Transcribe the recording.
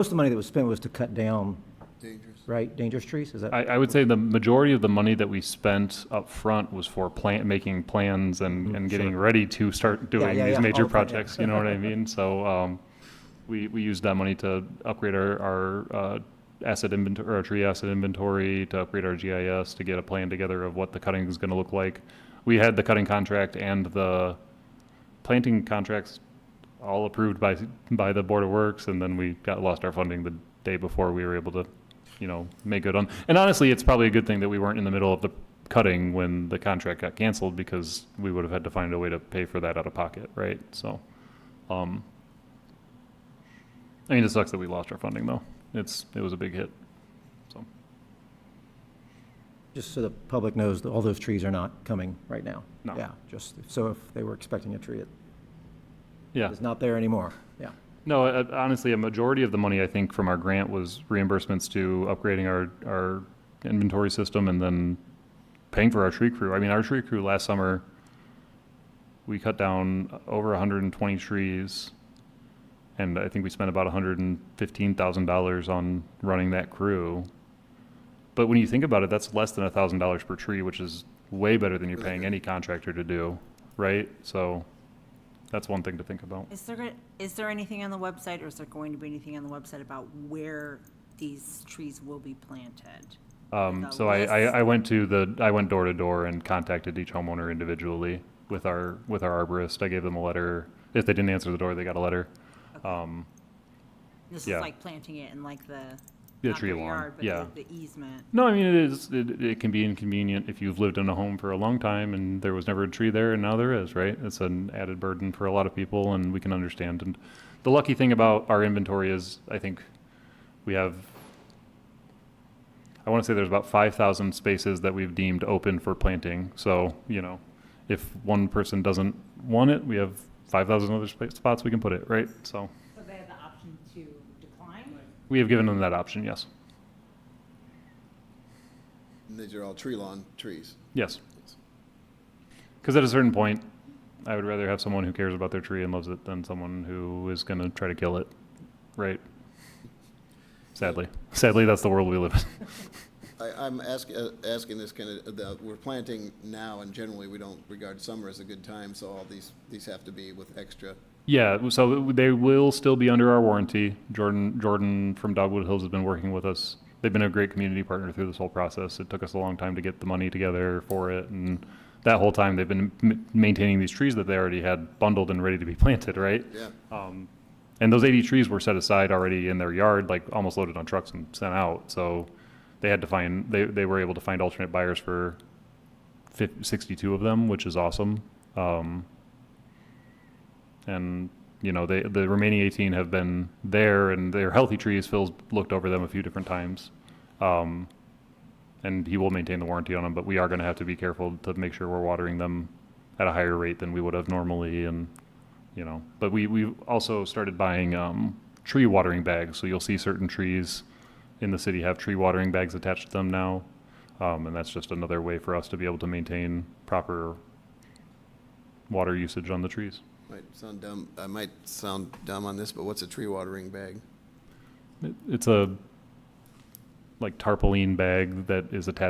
Most of the money that was spent was to cut down, Dangerous. right, dangerous trees? Is that? I would say the majority of the money that we spent up front was for making plans and getting ready to start doing yeah, these yeah, major all the plan, yeah. projects, you know what I mean? So, we used that money to upgrade our asset inventory, or our tree asset inventory, to upgrade our GIS, to get a plan together of what the cutting is gonna look like. We had the cutting contract and the planting contracts all approved by the Board of Works, and then we lost our funding the day before we were able to, make good on. And honestly, it's probably a good thing that we weren't in the middle of the cutting when the contract got canceled, because we would have had to find a way to pay for that out of pocket, right? So, it sucks that we lost our funding, though. It was a big hit, so. Just so the public knows, that all those trees are not coming right now. No. Yeah, just, so if they were expecting a tree, Yeah. it's not there anymore, yeah. No, honestly, a majority of the money, I think, from our grant was reimbursements to upgrading our inventory system and then paying for our tree crew. I mean, our tree crew last summer, we cut down over 120 trees, and I think we spent about $115,000 on running that crew. But when you think about it, that's less than $1,000 per tree, which is way better than you're paying any contractor to do, right? So that's one thing to think about. Is there anything on the website, or is there going to be anything on the website about where these trees will be planted? So I went door to door and contacted each homeowner individually with our arborist. I gave them a letter. If they didn't answer the door, they got a letter. This yeah. is like planting it in like the The not tree their lawn, yard, but yeah. the easement. No, I mean, it can be inconvenient if you've lived in a home for a long time and there was never a tree there and now there is, right? It's an added burden for a lot of people, and we can understand. And the lucky thing about our inventory is, I think we have, I want to say there's about 5,000 spaces that we've deemed open for planting. So, if one person doesn't want it, we have 5,000 other spots we can put it, right? So So they have the option to decline? we have given them that option, yes. And these are all tree lawn trees. Yes. Because at a certain point, I would rather have someone who cares about their tree and loves it than someone who is going to try to kill it, right? Sadly. Sadly, that's the world we live in. I'm asking this we're planting now, and generally we don't regard summer as a good time, so all these have to be with extra. Yeah, so they will still be under our warranty. Jordan from Dogwood Hills has been working with us. They've been a great community partner through this whole process. It took us a long time to get the money together for it, and that whole time they've been maintaining these trees that they already had bundled and ready to be planted, right? Yeah. And those 80 trees were set aside already in their yard, like almost loaded on trucks and sent out. So they had to they were able to find alternate buyers for 62 of them, which is awesome. And, the remaining 18 have been there, and they're healthy trees. Phil's looked over them a few different times. And he will maintain the warranty on them, but we are going to have to be careful to make sure we're watering them at a higher rate than we would have normally. And, but we've also started buying tree watering bags. So you'll see certain trees in the city have tree watering bags attached to them now. And that's just another way for us to be able to maintain proper water usage on the trees. I might sound dumb on this, but what's a tree watering bag? It's a tarpaulin bag that is attached